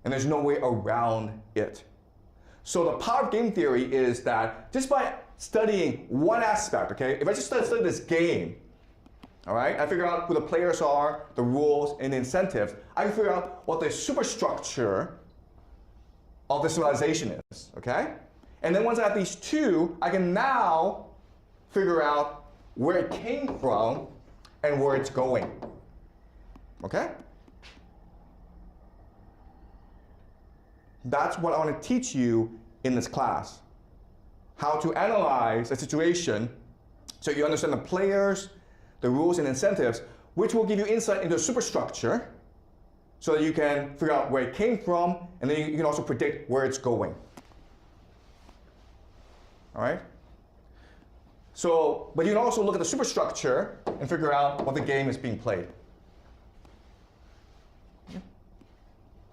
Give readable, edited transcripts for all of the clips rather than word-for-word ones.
and there's no way around it. So the power of game theory is that just by studying one aspect, okay, if I just study this game, all right, I figure out who the players are, the rules, and the incentives, I can figure out what the superstructure of the civilization is, okay? And then once I have these two, I can now figure out where it came from and where it's going, okay? That's what I want to teach you in this class. How to analyze a situation so you understand the players, the rules and incentives, which will give you insight into the superstructure so that you can figure out where it came from, and then you can also predict where it's going. All right? So, but you can also look at the superstructure and figure out what the game is being played.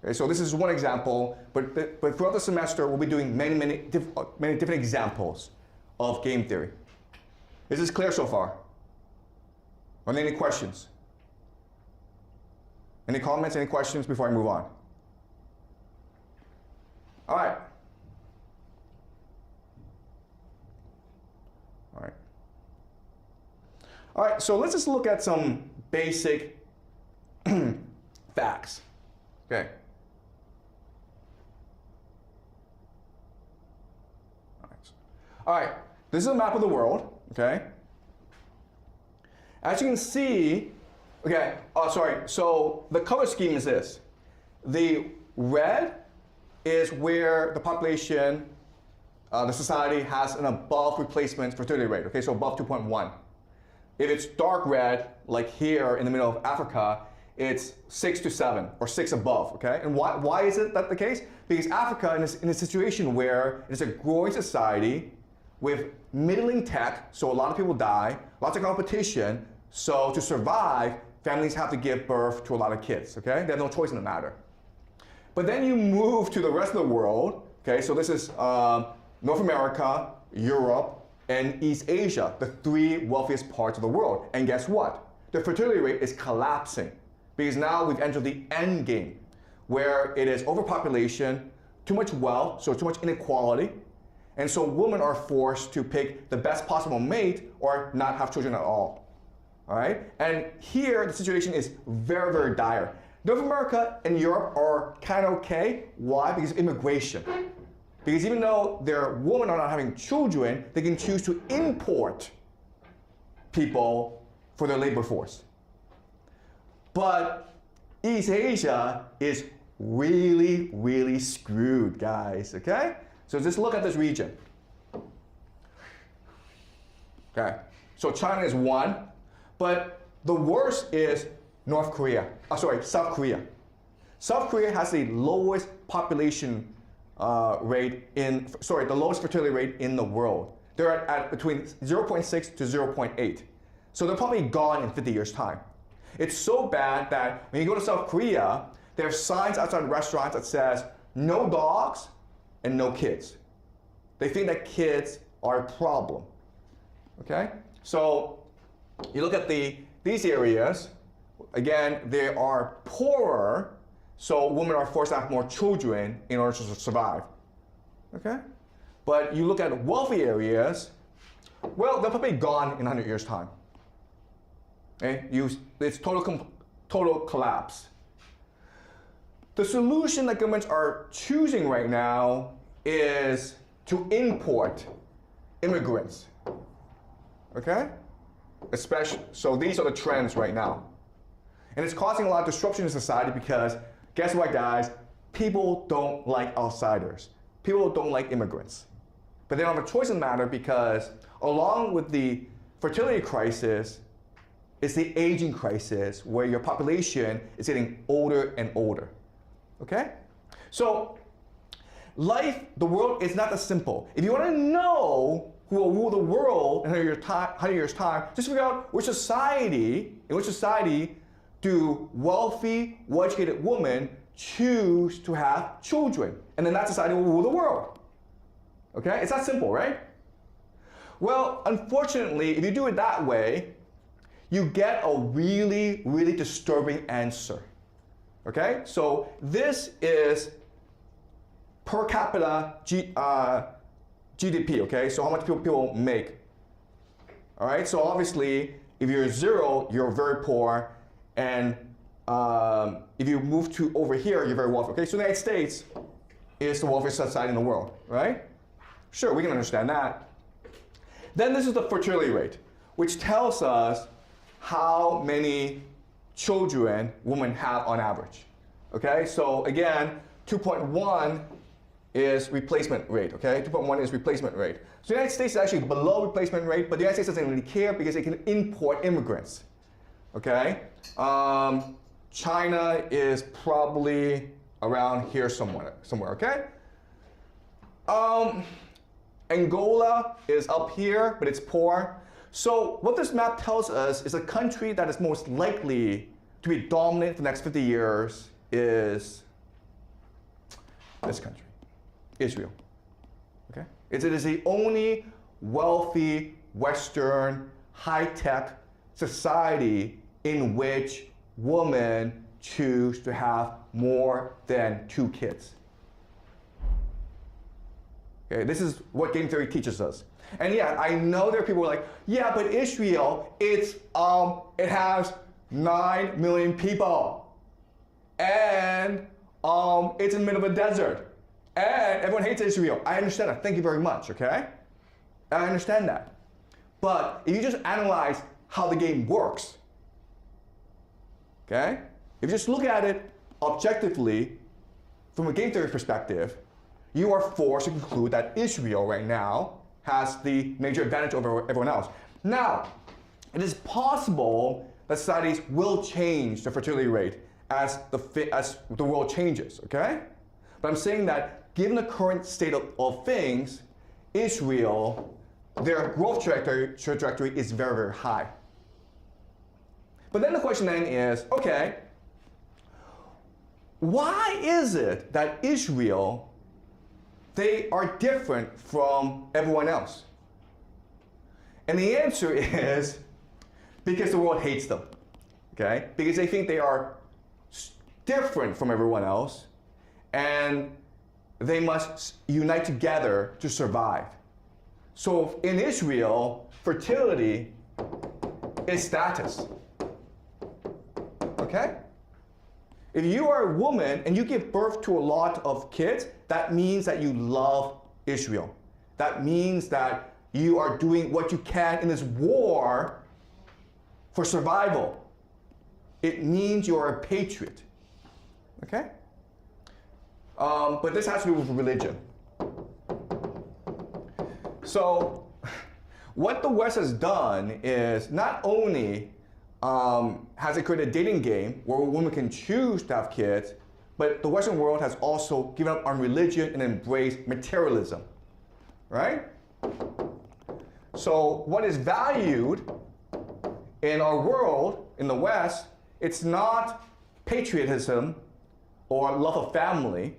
Okay, so this is one example, but throughout the semester we'll be doing many different examples of game theory. Is this clear so far? Are there any questions? Any comments, any questions before I move on? All right. All right. All right, so let's just look at some basic facts. Okay. All right, this is a map of the world, okay? As you can see, okay, so the color scheme is this. The red is where the population, the society has an above replacement fertility rate, okay, so above 2.1. If it's dark red, like here in the middle of Africa, it's 6 to 7, or 6 above, okay? And why is it that the case? Because Africa is in a situation where it is a growing society with middling tech, so a lot of people die, lots of competition, so to survive, families have to give birth to a lot of kids, okay? They have no choice in the matter. But then you move to the rest of the world, okay? So this is North America, Europe, and East Asia, the three wealthiest parts of the world. And guess what? The fertility rate is collapsing because now we've entered the end game where it is overpopulation, too much wealth, so too much inequality, and so women are forced to pick the best possible mate or not have children at all. All right? And here the situation is very, very dire. North America and Europe are kind of okay. Why? Because of immigration. Because even though their women are not having children, they can choose to import people for their labor force. But East Asia is really, really screwed, guys, okay? So just look at this region. Okay, so China is one, but the worst is South Korea. South Korea has the lowest population rate the lowest fertility rate in the world. They're at between 0.6 to 0.8. So they're probably gone in 50 years' time. It's so bad that when you go to South Korea, they have signs outside restaurants that says, no dogs and no kids. They think that kids are a problem, okay? So you look at these areas, again, they are poorer, so women are forced to have more children in order to survive, okay? But you look at wealthy areas, well, they're probably gone in 100 years' time. Okay? It's total collapse. The solution that governments are choosing right now is to import immigrants, okay? So these are the trends right now. And it's causing a lot of disruption in society because, guess what, guys? People don't like outsiders. People don't like immigrants. But they don't have a choice in the matter because along with the fertility crisis, it's the aging crisis where your population is getting older and older, okay? So the world is not that simple. If you want to know who will rule the world in 100 years' time, just figure out in which society do wealthy, well-educated women choose to have children, and then that society will rule the world. Okay? It's that simple, right? Well, unfortunately, if you do it that way, you get a really, really disturbing answer. Okay, so this is per capita GDP, okay? So how much people make. All right, so obviously, if you're 0, you're very poor, and if you move to over here, you're very wealthy. Okay, so the United States is the wealthiest society in the world, right? Sure, we can understand that. Then this is the fertility rate, which tells us how many children women have on average. Okay, so again, 2.1 is replacement rate, okay? 2.1 is replacement rate. So the United States is actually below replacement rate, but the United States doesn't really care because it can import immigrants, okay? China is probably around here somewhere, okay? Angola is up here, but it's poor. So what this map tells us is a country that is most likely to be dominant for the next 50 years is this country, Israel. Okay? It is the only wealthy, Western, high-tech society in which women choose to have more than 2 kids. Okay, this is what game theory teaches us. And yeah, I know there are people who are like, yeah, but Israel, it has 9 million people. And it's in the middle of a desert. And everyone hates Israel. I understand that. Thank you very much, okay? I understand that. But if you just analyze how the game works, okay? If you just look at it objectively from a game theory perspective, you are forced to conclude that Israel right now has the major advantage over everyone else. Now, it is possible that societies will change the fertility rate as the world changes, okay? But I'm saying that given the current state of things, Israel, their growth trajectory is very, very high. But then the question then is, okay, why is it that Israel, they are different from everyone else? And the answer is because the world hates them, okay? Because they think they are different from everyone else and they must unite together to survive. So in Israel, fertility is status, okay? If you are a woman and you give birth to a lot of kids, that means that you love Israel. That means that you are doing what you can in this war for survival. It means you are a patriot, okay? But this has to do with religion. So what the West has done is not only has it created a dating game where a woman can choose to have kids, but the Western world has also given up on religion and embraced materialism, right? So what is valued in our world, in the West, it's not patriotism or love of family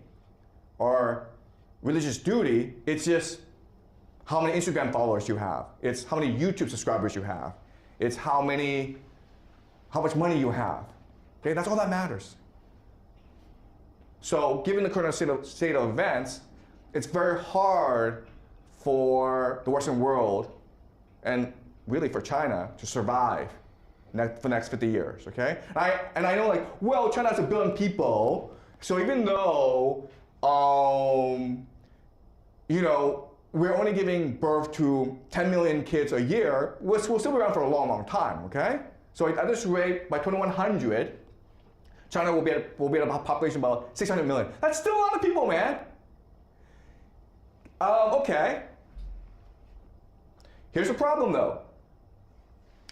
or religious duty, it's just how many Instagram followers you have. It's how many YouTube subscribers you have. It's how much money you have. Okay, that's all that matters. So given the current state of events, it's very hard for the Western world and really for China to survive for the next 50 years, okay? And I know like, well, China has 1 billion people, so even though, you know, we're only giving birth to 10 million kids a year, we'll still be around for a long, long time, okay? So at this rate, by 2100, China will be at a population of about 600 million. That's still a lot of people, man. Okay. Here's the problem, though.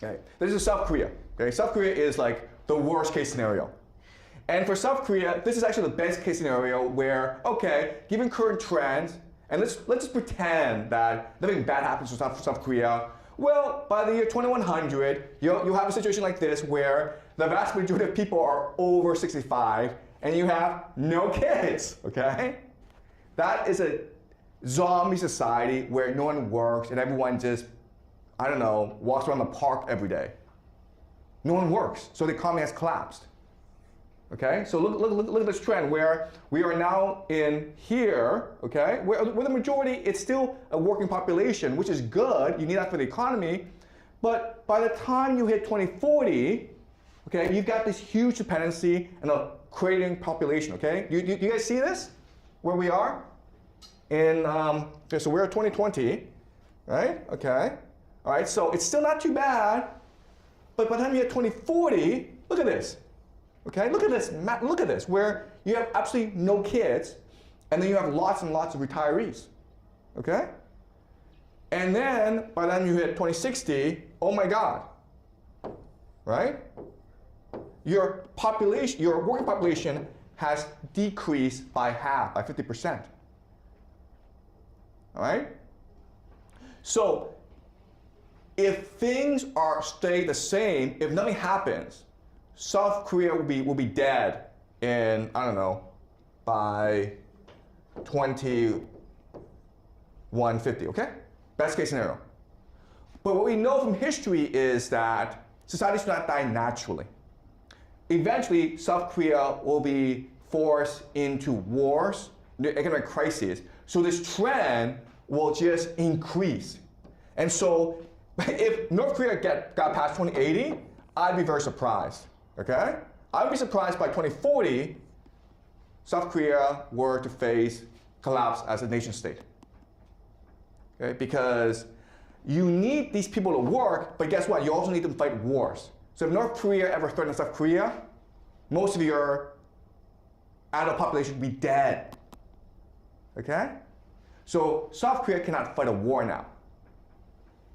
Okay, this is South Korea. Okay, South Korea is like the worst case scenario. And for South Korea, this is actually the best case scenario where, okay, given current trends, and let's just pretend that nothing bad happens to South Korea. Well, by the year 2100, you'll have a situation like this where the vast majority of people are over 65 and you have no kids, okay? That is a zombie society where no one works and everyone just, I don't know, walks around the park every day. No one works, so the economy has collapsed. Okay, so look at this trend where we are now in here, okay, where the majority, it's still a working population, which is good. You need that for the economy. But by the time you hit 2040, okay, you've got this huge dependency and a cratering population, okay? Do you guys see this? Where we are? Okay, so we're at 2020, right? Okay. All right, so it's still not too bad, but by the time you hit 2040, look at this. Okay, look at this, where you have absolutely no kids, and then you have lots and lots of retirees. Okay? And then by the time you hit 2060, oh my God. Right? Your population, your working population has decreased by half, by 50%. All right? So if things stay the same, if nothing happens, South Korea will be dead in, I don't know, by 2150, okay? Best case scenario. But what we know from history is that societies do not die naturally. Eventually, South Korea will be forced into wars, economic crises. So this trend will just increase. And so if North Korea got past 2080, I'd be very surprised. Okay? I would be surprised by 2040, South Korea were to face collapse as a nation state. Okay? Because you need these people to work, but guess what? You also need them to fight wars. So if North Korea ever threatens South Korea, most of your adult population would be dead. Okay? So South Korea cannot fight a war now.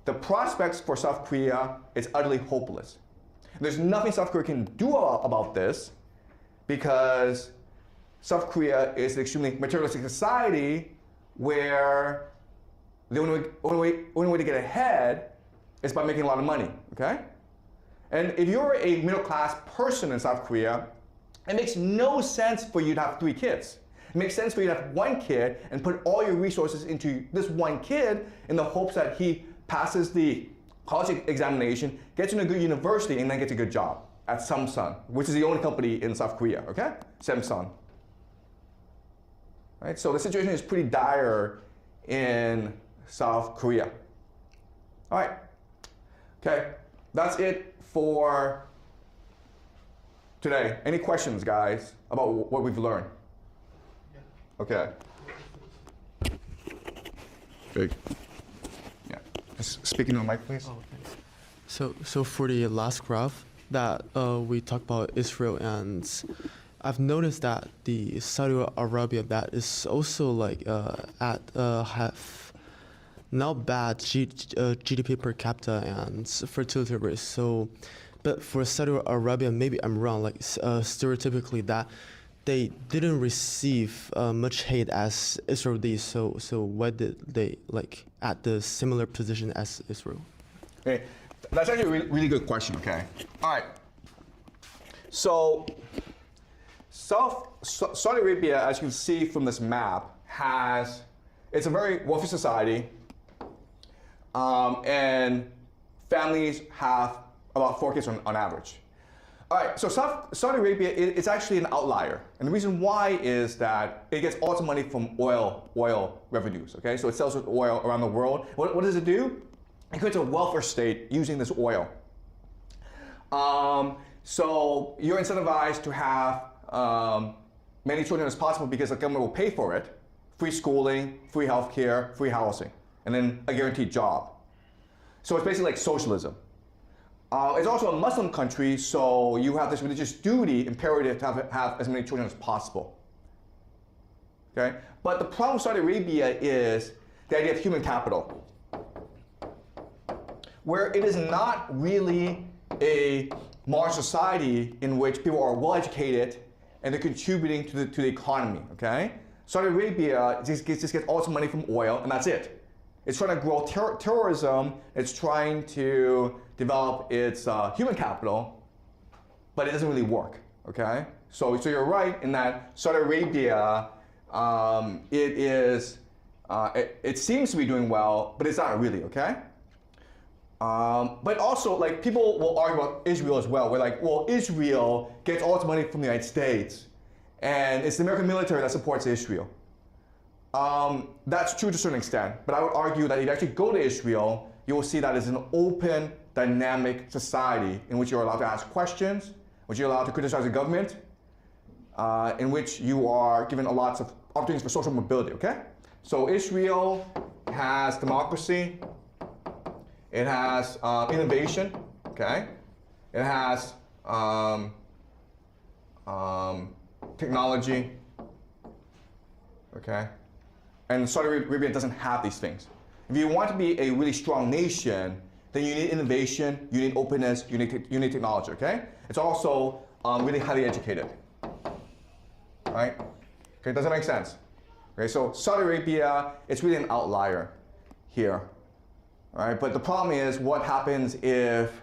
The prospects for South Korea is utterly hopeless. There's nothing South Korea can do about this because South Korea is an extremely materialistic society where the only way to get ahead is by making a lot of money, okay? And if you're a middle-class person in South Korea, it makes no sense for you to have 3 kids. It makes sense for you to have 1 kid and put all your resources into this 1 kid in the hopes that he passes the college examination, gets into a good university, and then gets a good job at Samsung, which is the only company in South Korea, okay? Samsung. Right? So the situation is pretty dire in South Korea. All right. Okay, that's it for today. Any questions, guys, about what we've learned? Yeah. Okay. Big. Speaking on the mic, please. Oh, thanks. So for the last graph that we talked about Israel, and I've noticed that the Saudi Arabia that is also like at have not bad GDP per capita and fertility rate. So, but for Saudi Arabia, maybe I'm wrong. Like stereotypically that they didn't receive much hate as Israel did, so why did they like at the similar position as Israel? Okay, that's actually a really good question, okay? All right, so Saudi Arabia, as you can see from this map, it's a very wealthy society, and families have about 4 kids on average. All right, so Saudi Arabia is actually an outlier. And the reason why is that it gets all its money from oil revenues, okay? So it sells oil around the world. What does it do? It creates a welfare state using this oil. So you're incentivized to have many children as possible because the government will pay for it. Free schooling, free healthcare, free housing, and then a guaranteed job. So it's basically like socialism. It's also a Muslim country, so you have this religious duty, imperative to have as many children as possible. Okay? But the problem with Saudi Arabia is the idea of human capital, where it is not really a modern society in which people are well educated and they're contributing to the economy. Okay? Saudi Arabia just gets all its money from oil, and that's it. It's trying to grow terrorism. It's trying to develop its human capital, but it doesn't really work. Okay, so you're right in that Saudi Arabia, it seems to be doing well, but it's not really. Okay, But also, like, people will argue about Israel as well. We're like, well, Israel gets all its money from the United States, and it's the American military that supports Israel. That's true to a certain extent, but I would argue that if you actually go to Israel, you will see that it's an open, dynamic society in which you're allowed to ask questions, in which you're allowed to criticize the government, in which you are given a lots of opportunities for social mobility, okay? So Israel has democracy, it has innovation, okay? It has technology, okay? And Saudi Arabia doesn't have these things. If you want to be a really strong nation, then you need innovation, you need openness, you need technology, okay? It's also really highly educated, right? Okay, does that make sense? Okay, so Saudi Arabia, it's really an outlier here, all right? But the problem is, what happens if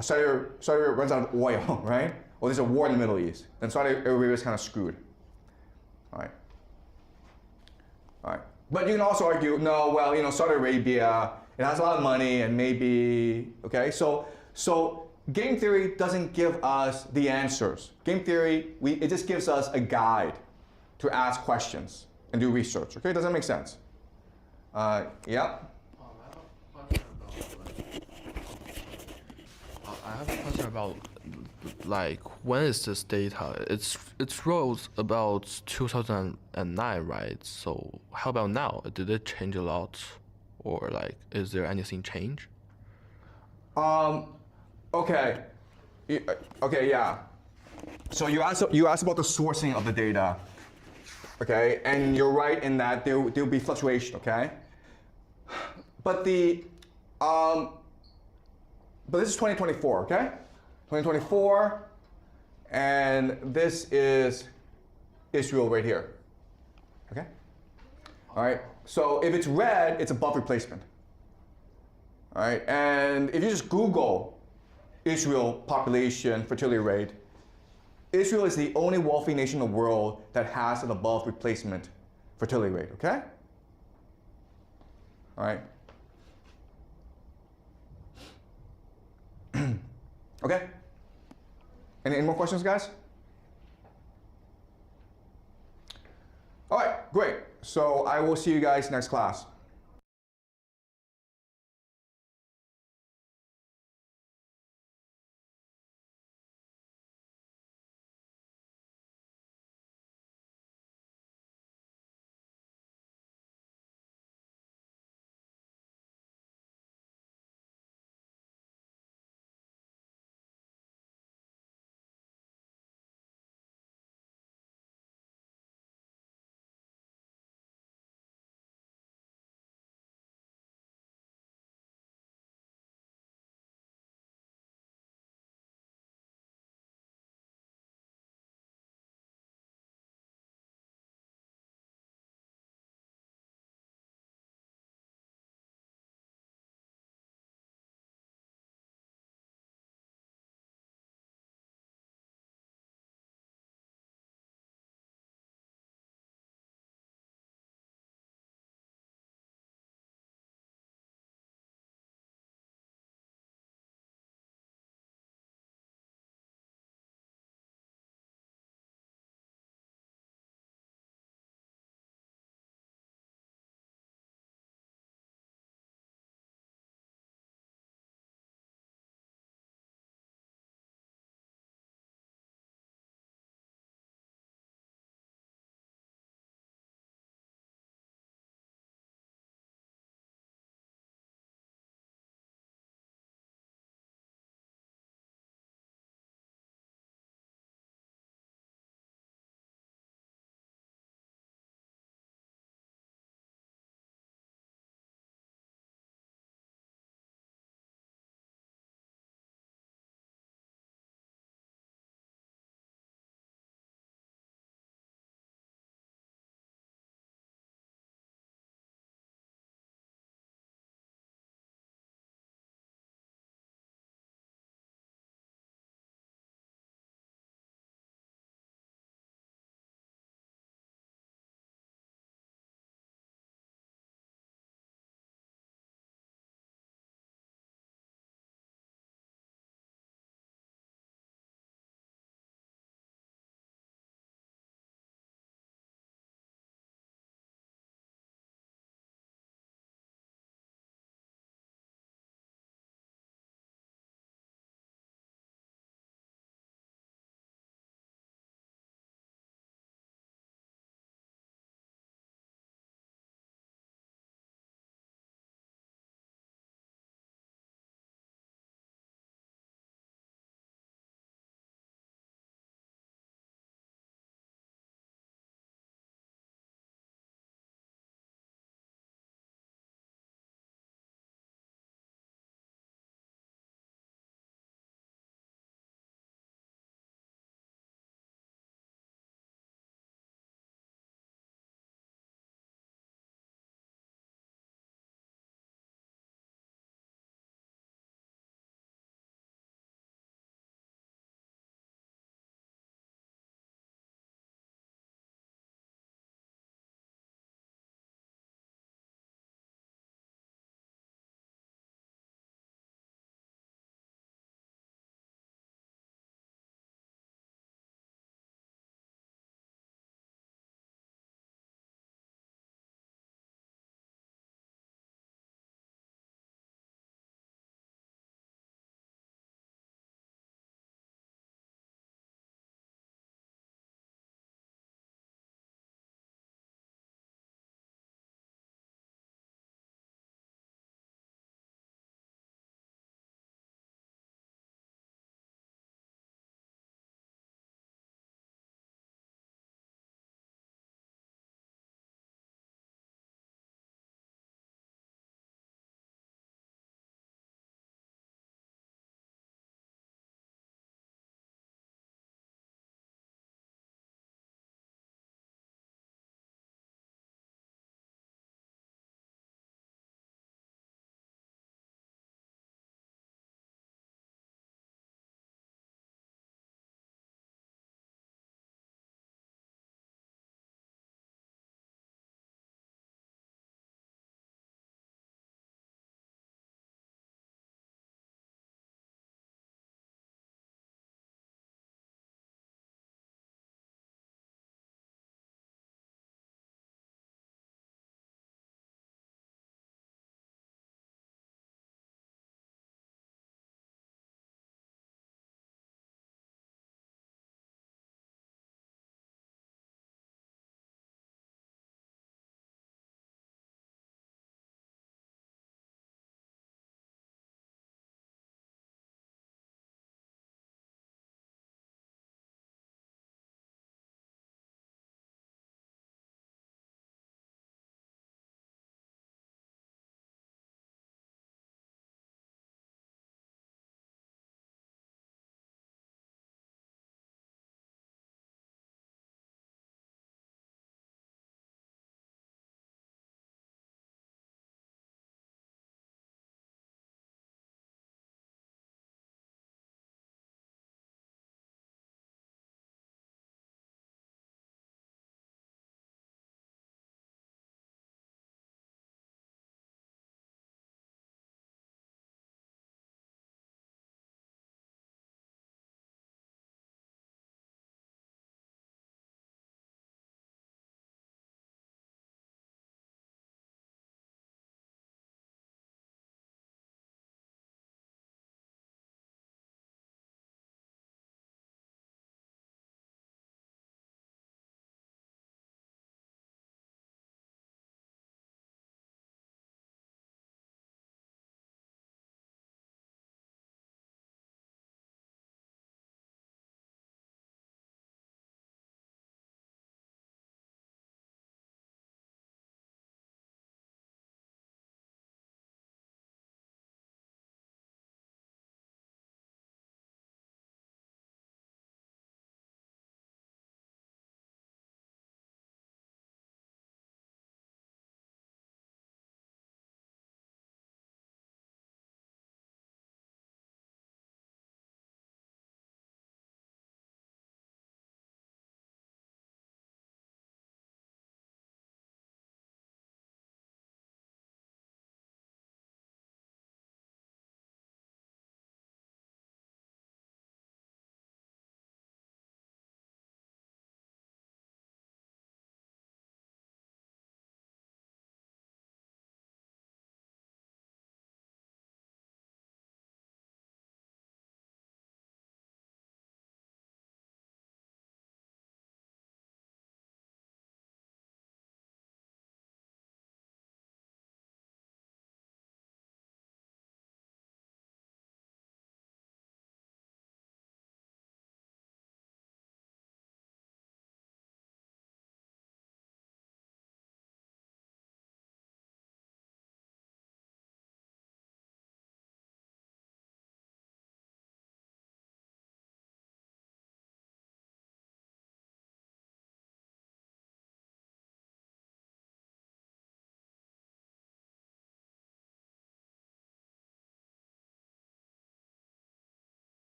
Saudi Arabia runs out of oil, right? Or there's a war in the Middle East, then Saudi Arabia is kind of screwed, all right? All right. But you can also argue, no, well, you know, Saudi Arabia, it has a lot of money and maybe, okay? So game theory doesn't give us the answers. Game theory, it just gives us a guide to ask questions and do research, okay? Does that make sense? Yeah? I have a question about, like, when is this data? It's rose about 2009, right? So how about now? Did it change a lot, or like, is there anything change? Okay. Okay, yeah. So you asked about the sourcing of the data, okay? And you're right in that there'll be fluctuation, okay? But but this is 2024, okay? 2024, and this is Israel right here, okay? All right, so if it's red, it's above replacement. All right, and if you just Google Israel population fertility rate, Israel is the only wealthy nation in the world that has an above replacement fertility rate, okay? All right. Okay. Any more questions, guys? All right, great. So I will see you guys next class.